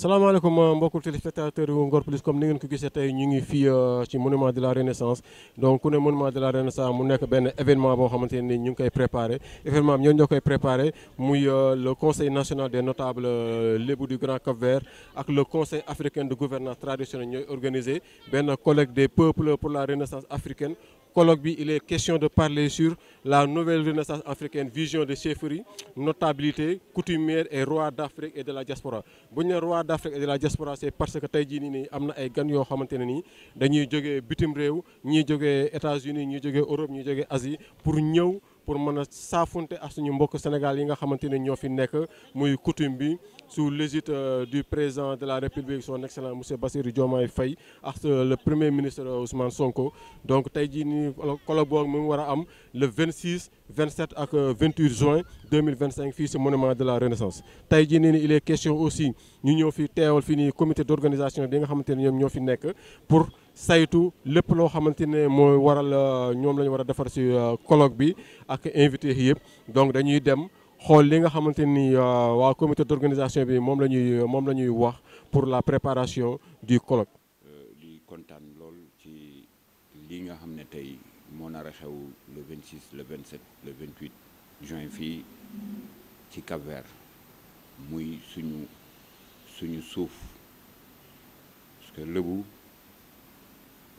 salaamaaleykum mbokku téléspectateur yu Ngor Plus comme ni ngeen ko gisee tey ñu ngi fii ci monument de la renaissance donc ku ne monument de la renaissance mu nekk benn événement boo xamante ne ni ñu ngi koy préparé événement bi ñoo ñoo koy préparé muy le conseil national des notables lébu du Grand Cap-Vert ak le conseil africain de gouvernance traditionnelle ñooy organisé benn colloque des peuples pour la renaissance africaine. Colloque bi il est question de parler sur la nouvelle renaissance africaine vision de chefferie notabilité coutumière et roi d'Afrique et de la diaspora bu ñu ne roi d'Afrique et de la diaspora c'est parce que tey jii nii am na ay gan yoo xamante ne nii dañuy jógee bitim réew ñii jógee États-Unis ñii jógee Europe ñii jógee Asie pour ñëw pour mën a saafunte ak suñu mbokk Sénégal yi nga xamante ne ñoo fi nekk muy coutume bi sous l'égide du président de la République son excellence monsieur Bassirou Diomaye Faye ak le premier ministre Ousmane Sonko donc tey jii nii colloque boobu mu ngi war a am le 26 27 ak 28 juin 2025 fii si monument de la Renaissance. tey jii nii il est question aussi ñu ñëw fi teewal fii nii comité d'organisation bi nga xamante ne ñoom ñoo fi nekk pour saytu lépp loo xamante ne mooy waral ñoom la ñu war a defar si colloque bi ak invité yi yëpp donc dañuy dem. xool li nga xamante ni waa comité d'organisation bi moom la ñuy wax pour la préparation du colloque. di kontaan lool ci li nga xam ne tey moo nar a xew le 26 le 27 le 28 juin fii ci Cap-Vert muy suñu suuf parce que Lebu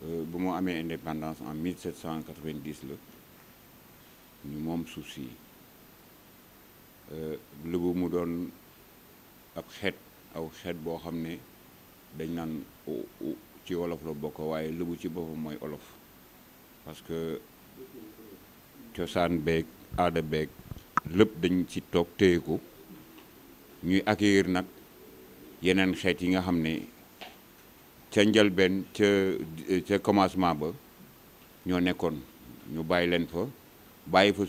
bu mu amee indépendance en 1790 la ñu moom suuf si. Lebu mu doon ab aw xeet boo xam ne dañ naan ci wolof la bokk waaye Lebu ci boppam mooy olof parce que cosaan beeg aada beeg lépp dañ ci toog téye ko ñuy accueillir nag yeneen xeet yi nga xam ne ca njëlbeen ca commencement ba ñoo nekkoon ñu bàyyi leen fa bàyyi fa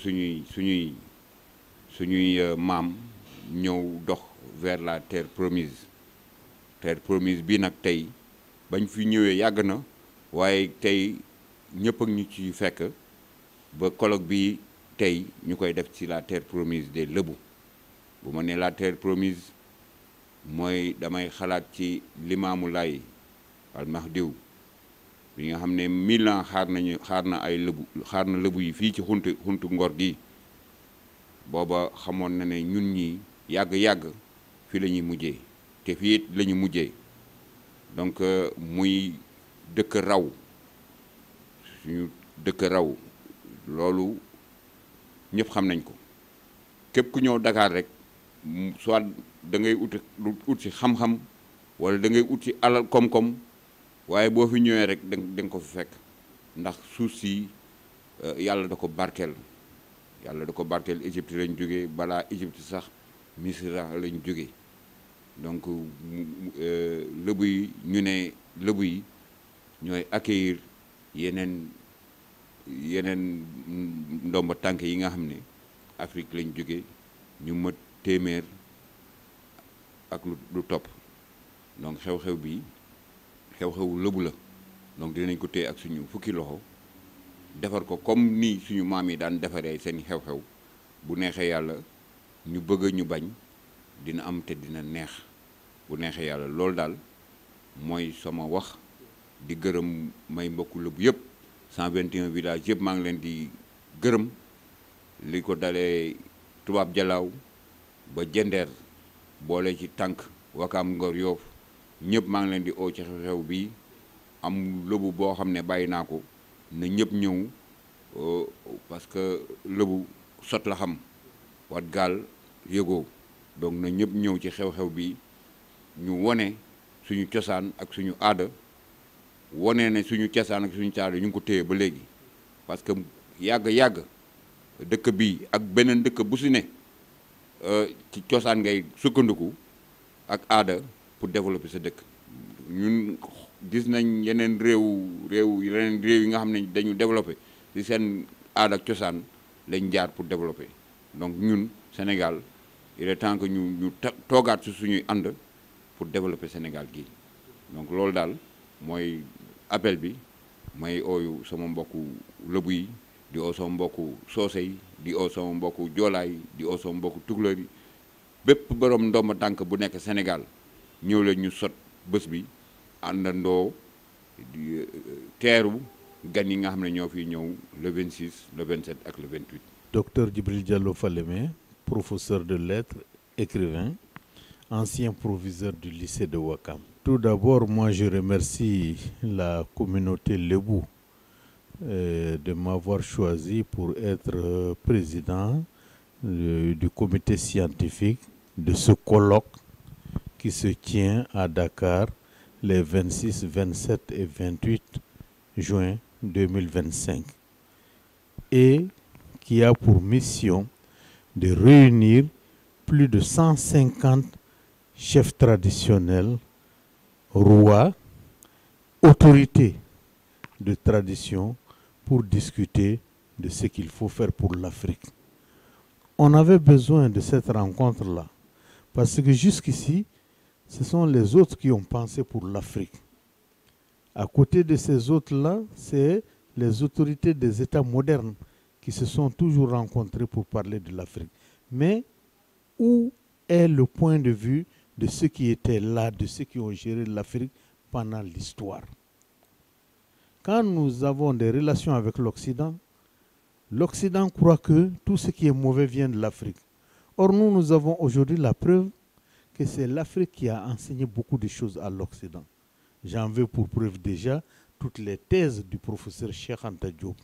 suñuy maam ñëw dox vers la terre promise bi nag tey bañ fi ñëwee yàgg na waaye tey ñëpp ak ñu ci fekk ba colloque bi tey ñu koy def ci la terre promise des Lebu bu ma nee la terre promise mooy damay xalaat ci Limaamu Laay al-Mahdiw bi nga xam ne 1000 ans xaar na Lebu yi fii ci xuntu Ngor gi booba xamoon na ne ñun ñi yàgg-yàgg fii la ñuy mujjee te fii it la ñu mujjee donc muy dëkk raw suñu dëkk raw loolu ñëpp xam nañ ko képp ku ñëw Dakar rek soit da ngay ut ci xam-xam wala da ngay ut ci alal koom-koom waaye boo fi ñëwee rek da nga ko fi fekk ndax suuf si yàlla da ko barkeel Égypte lañ jógee balaa Égypte sax Misra lañ jógee donc Lebu yi ñu ne Lebu yi ñooy accueillir yeneen ndomba tànk yi nga xam ne Afrique lañ jógee ñu mat téeméer ak lu topp donc xew-xew bi xew-xewu Lebu la donc dinañ ko téye ak suñu fukki loxo defar ko comme ni suñu maam yi daan defaree seen xew-xew bu neexee yàlla ñu bëgg ñu bañ dina am te dina neex bu neexee yàlla loolu daal mooy sama wax di gërëm may mbokku Lebu yëpp 121 villages yëpp maa ngi leen di gërëm li ko dalee Tubaab Jalaaw ba Jendeer boole ci tànk Wakaam Ngor Yoof ñëpp maa ngi leen di oo ci xew-xew bi am Lebu boo xam ne bàyyi naa ko na ñëpp ñëw parce que Lebu sot la xam wat gaal yëgoo donc na ñëpp ñëw ci xew-xew bi ñu wone suñu cosaan ak suñu aada wone ne suñu cosaan ak suñu aada ñu ngi ko téye ba léegi parce que yàgg-yàgg dëkk bi ak beneen dëkk bu si ne ci cosaan ngay sukkandiku ak aada pour développer sa dëkk ñun gis nañ yeneen réew yi nga xam ne dañu développé ci seen aada ak cosaan lañ jaar pour développer donc ñun Sénégal il est temps que ñu toogaat ci suñuy ànd pour développer Sénégal gii donc loolu daal mooy appel bi may ooyu sama mbokku Lebu yi di oo sama mbokku soose yi di oo sama mbokku joolaay yi di oo sama mbokku tukulóor yi bépp borom ndomba tànk bu nekk Sénégal ñëw leen ñu sot bés bi àndandoo teeru gan yi nga xam ne ñoo fi ñëw le 26 le 27 ak le 28. Docteur Djibril Diallo Falémé, professeur de lettres, écrivain, ancien proviseur du lycée de Ouakam. Tout d'abord, moi je remercie la communauté Lébou de m'avoir choisi pour être président du comité scientifique de ce colloque qui se tient à Dakar les 26, 27 et 28 juin 2025 et qui a pour mission de réunir plus de 150 chefs traditionnels, rois, autorités de tradition pour discuter de ce qu'il faut faire pour l'Afrique. On avait besoin de cette rencontre-là parce que jusqu'ici, ce sont les autres qui ont pensé pour l'Afrique. À côté de ces autres-là, c'est les autorités des États modernes qui se sont toujours rencontrés pour parler de l'Afrique. Mais où est le point de vue de ceux qui étaient là, de ceux qui ont géré l'Afrique pendant l'histoire? Quand nous avons des relations avec l'Occident, l'Occident croit que tout ce qui est mauvais vient de l'Afrique. Or, nous avons aujourd'hui la preuve que c'est l'Afrique qui a enseigné beaucoup de choses à l'Occident. J'en veux pour preuve déjà toutes les thèses du professeur Cheikh Anta Diop.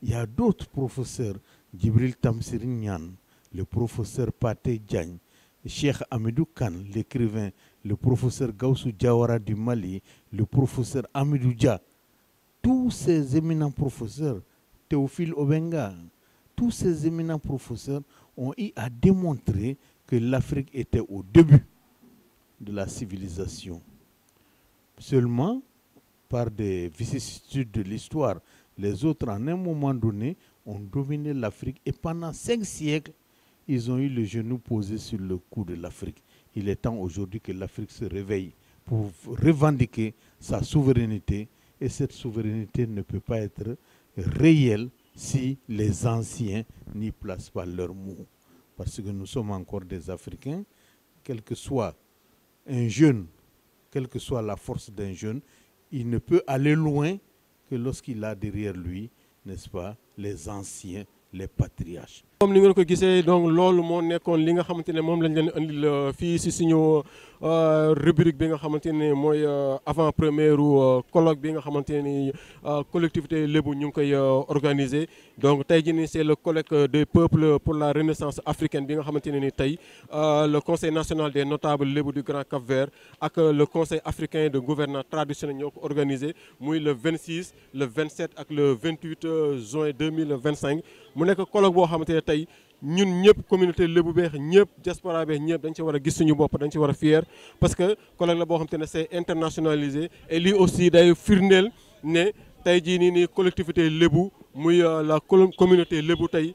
Il y a d'autres professeurs, Djibril Tamsir Niane, le professeur Pathé Diagne, Cheikh Hamidou Kane, l'écrivain, le professeur Gaussou Diawara du Mali, le professeur Hamidou Dia. Tous ces éminents professeurs, Théophile Obenga, tous ces éminents professeurs ont eu à démontrer que l'Afrique était au début de la civilisation. Seulement, par des vicissitudes de l'histoire, les autres, en un moment donné, ont dominé l'Afrique et pendant 5 siècles, ils ont eu le genou posé sur le cou de l'Afrique. Il est temps aujourd'hui que l'Afrique se réveille pour revendiquer sa souveraineté et cette souveraineté ne peut pas être réelle si les anciens n'y placent pas leur mot. Parce que nous sommes encore des Africains, quel que soit un jeune, quelle que soit la force d'un jeune, il ne peut aller loin que lorsqu'il a derrière lui, n'est-ce pas, les anciens, les patriarches. comme ni ngeen ko gisee donc loolu moo nekkoon li nga xamante ne moom lañ leen andil fii si suñu rubrique bi nga xamante ne mooy avant première colloque bi nga xamante ni collectivité lébu ñu ngi koy organiser donc tey jii nii c'est le colloque des peuples pour la renaissance africaine bi nga xamante ne ni tey le conseil national des notables lébu du Grand Cap-Vert ak le conseil africain de gouvernance traditionnelle ñoo ko organisé muy le 26 le 27 ak le 28 juin 2025 mu nekk colloque boo xamante ne tey ñun ñëpp communauté lébu beex ñëpp diaspora beex ñëpp dañ ci war a gis suñu bopp dañ ci war a fier parce que colloque la boo xamante ne c'est internationalisé et lii aussi day firndeel ne tey jii nii collectivité lébu muy la communauté lébu tey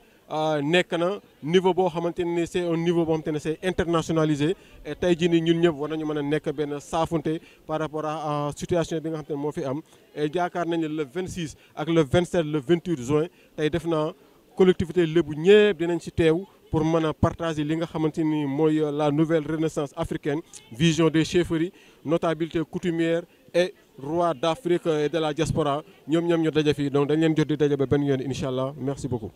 nekk na niveau boo xamante ne c'est un niveau boo xamante ne c'est internationalisé et tey jii nii ñun ñëpp war nañu mën a nekk benn saafonte par rapport à situation bi nga xamante ne moo fi am et jaakaar nañu le 26 ak le 27 le 28 juin tey def naa collectivité lébu ñëpp dinañ ci teew pour mën a partager li nga xamante ni mooy la nouvelle renaissance africaine vision des chefferies notabilité coutumière et roi d'Afrique et de la diaspora ñoom ñu daje fii donc dañ leen jot di daje ba benn yoon incha allah merci beaucoup.